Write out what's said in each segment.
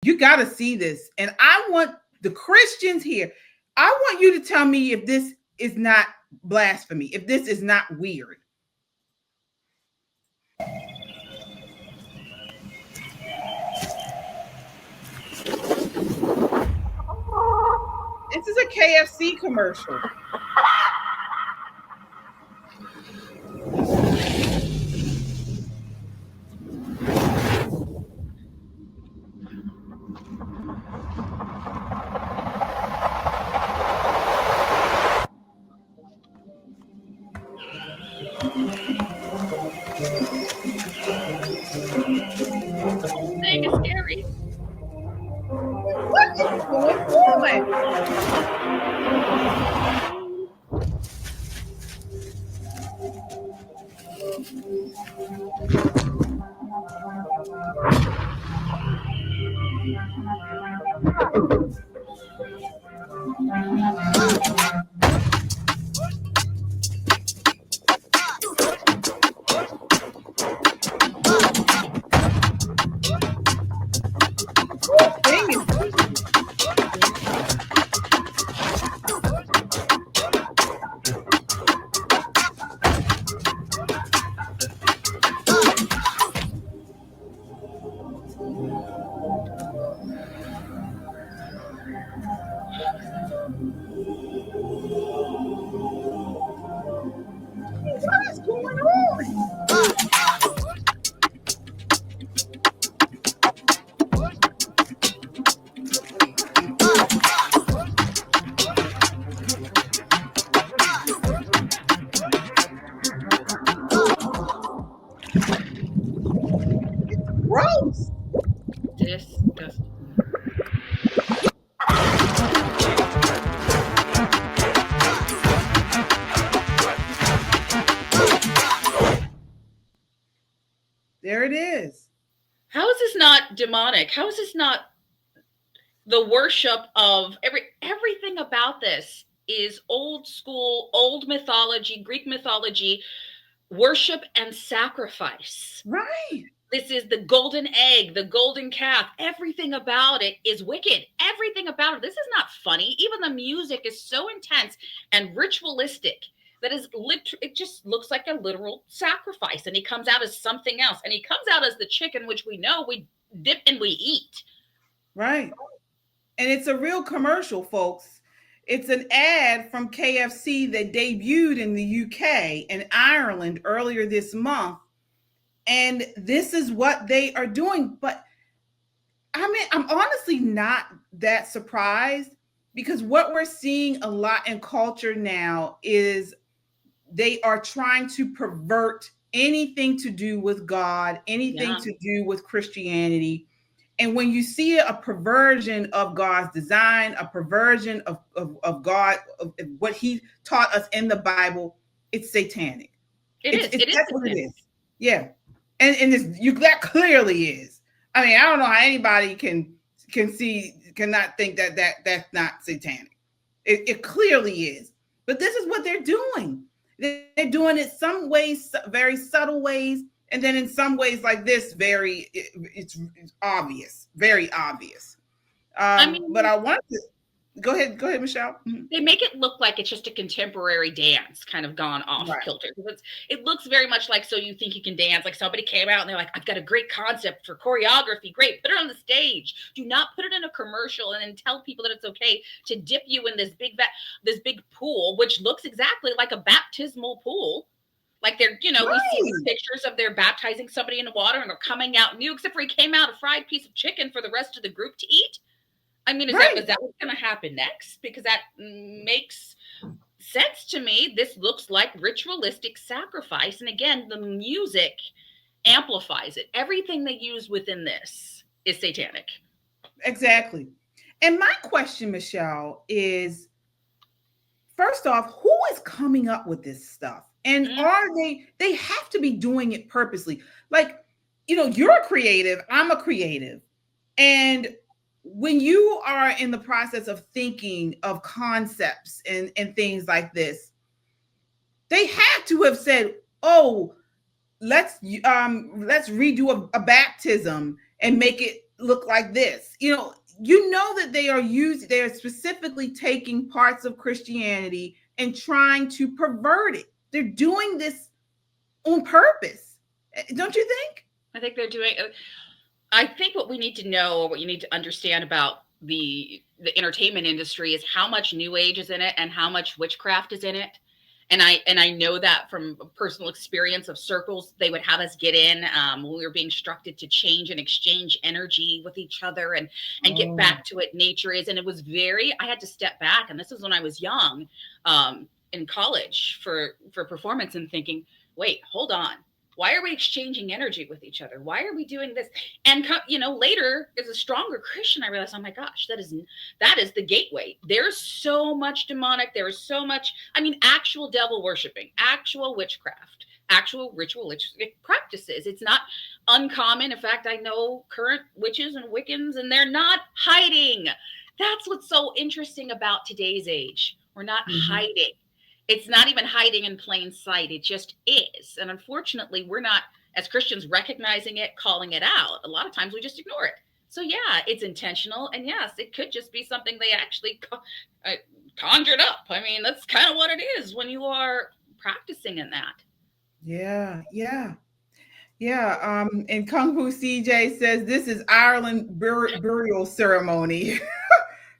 you got to see this. And I want the Christians here, I want you to tell me if this is not blasphemy, if this is not weird. This is a KFC commercial. Thing is scary. What is going on? What is going on? Gross. Disgusting. There it is. How is this not demonic? How is this not the worship of everything about this is old school, old mythology, Greek mythology, worship and sacrifice. Right. This is the golden egg, the golden calf. Everything about it is wicked. Everything about it. This is not funny. Even the music is so intense and ritualistic that is it just looks like a literal sacrifice. And he comes out as something else. And he comes out as the chicken, which we know we dip and we eat. Right. And it's a real commercial, folks. It's an ad from KFC that debuted in the UK and Ireland earlier this month. And this is what they are doing. But I mean, I'm honestly not that surprised, because what we're seeing a lot in culture now is they are trying to pervert anything to do with God, anything to do with Christianity. And when you see a perversion of God's design, a perversion of God, of what he taught us in the Bible, it's satanic. It is. That's what it is. Yeah. And that clearly is. I mean, I don't know how anybody cannot think that that's not satanic. It clearly is. But this is what they're doing. They're doing it some ways, very subtle ways, and then in some ways like this, it's obvious, very obvious. But I want to go ahead, Michelle. They make it look like it's just a contemporary dance kind of gone off kilter. It looks very much like So You Think You Can Dance, like somebody came out and they're like, I've got a great concept for choreography. Great, put it on the stage. Do not put it in a commercial and then tell people that it's okay to dip you in this big pool, which looks exactly like a baptismal pool. Like they're, we see pictures of they're baptizing somebody in the water and they're coming out new, except for he came out a fried piece of chicken for the rest of the group to eat. I mean, is that what's going to happen next? Because that makes sense to me. This looks like ritualistic sacrifice. And again, the music amplifies it. Everything they use within this is satanic. Exactly. And my question, Michelle, is, first off, who is coming up with this stuff? And are they have to be doing it purposely? Like, you're a creative, I'm a creative. And when you are in the process of thinking of concepts and things like this, they had to have said, oh, let's redo a baptism and make it look like this. That they are specifically taking parts of Christianity and trying to pervert it. They're doing this on purpose. Don't you think? I think they're doing. I think what we need to know, or what you need to understand about the entertainment industry, is how much New Age is in it and how much witchcraft is in it. And I know that from personal experience of circles they would have us get in when we were being instructed to change and exchange energy with each other and get back to what nature is. And it was I had to step back. And this was when I was young, in college for performance, and thinking, wait, hold on. Why are we exchanging energy with each other? Why are we doing this? And later, as a stronger Christian, I realized, oh my gosh, that is the gateway. There's so much demonic. There is so much, actual devil worshiping, actual witchcraft, actual ritualistic practices. It's not uncommon. In fact, I know current witches and Wiccans, and they're not hiding. That's what's so interesting about today's age. We're not hiding. It's not even hiding in plain sight. It just is. And unfortunately, we're not, as Christians, recognizing it, calling it out. A lot of times we just ignore it. So yeah, it's intentional. And yes, it could just be something they actually conjured up. That's kind of what it is when you are practicing in that. Yeah. And Kung Fu CJ says this is Ireland burial ceremony.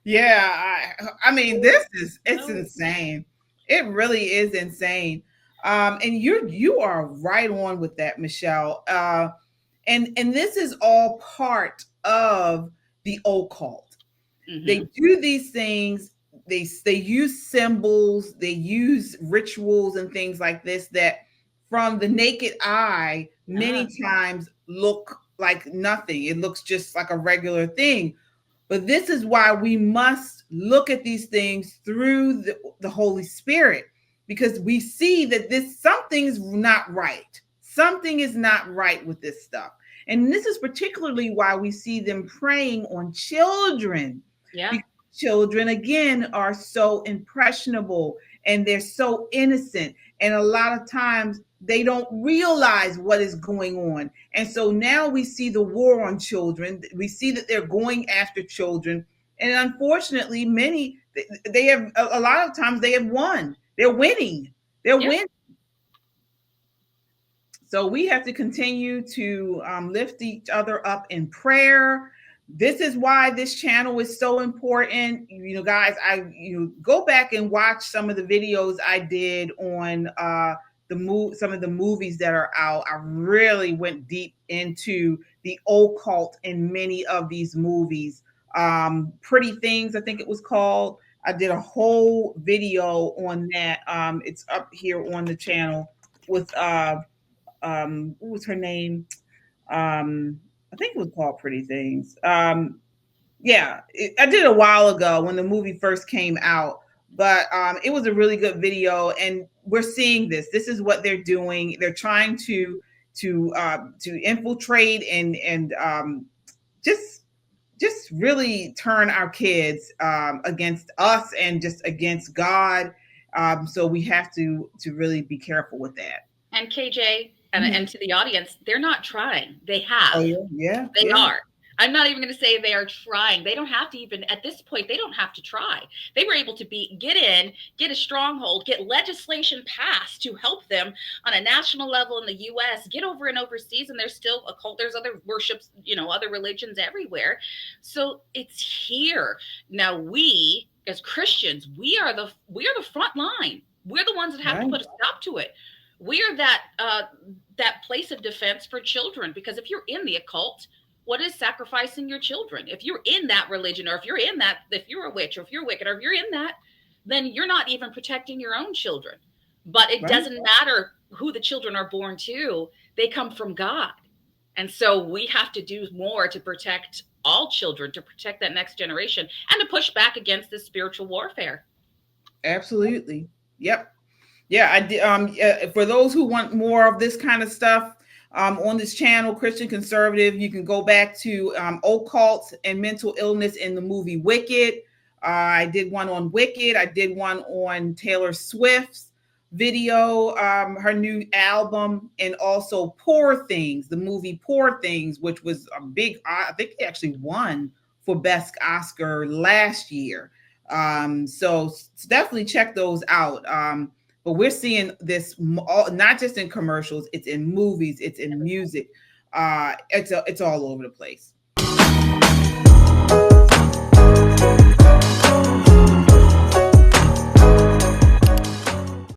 Yeah. It's insane. It really is insane. And you are right on with that, Michelle. And this is all part of the occult. Mm-hmm. They do these things. They use symbols. They use rituals and things like this that, from the naked eye, many times look like nothing. It looks just like a regular thing. But this is why we must look at these things through the Holy Spirit, because we see that something's not right. Something is not right with this stuff. And this is particularly why we see them preying on children. Yeah. Because children, again, are so impressionable and they're so innocent. And a lot of times they don't realize what is going on. And so now we see the war on children. We see that they're going after children. And unfortunately, they have, a lot of times they have won. They're winning. Winning. So we have to continue to lift each other up in prayer. This is why this channel is so important. Guys, go back and watch some of the videos I did on some of the movies that are out. I really went deep into the occult in many of these movies. Pretty Things, I think it was called. I did a whole video on that. It's up here on the channel with what was her name? I think it was called Pretty Things. I did a while ago when the movie first came out, but it was a really good video, and we're seeing this. This is what they're doing. They're trying to infiltrate and just really turn our kids against us and just against God. So we have to really be careful with that. And KJ, and to the audience, they're not trying. They have. Oh, yeah. They are. I'm not even going to say they are trying. They don't have to even, at this point, they don't have to try. They were able to get in, get a stronghold, get legislation passed to help them on a national level in the U.S., get over and overseas, and there's still a cult. There's other worships, other religions everywhere. So it's here. Now we, as Christians, we are the front line. We're the ones that have to put a stop to it. We are that place of defense for children, because if you're in the occult, what is sacrificing your children? If you're in that religion, or if you're a witch, or if you're wicked, or if you're in that, then you're not even protecting your own children. But it doesn't matter who the children are born to. They come from God. And so we have to do more to protect all children, to protect that next generation, and to push back against this spiritual warfare. Absolutely. Yep. Yeah, I did. For those who want more of this kind of stuff on this channel, Christian Conservative, you can go back to occult and mental illness in the movie Wicked. I did one on Wicked. I did one on Taylor Swift's video, her new album, and also Poor Things, the movie Poor Things, which was a big, I think they actually won for Best Oscar last year. So definitely check those out. But we're seeing this not just in commercials, it's in movies, it's in music. It's all over the place.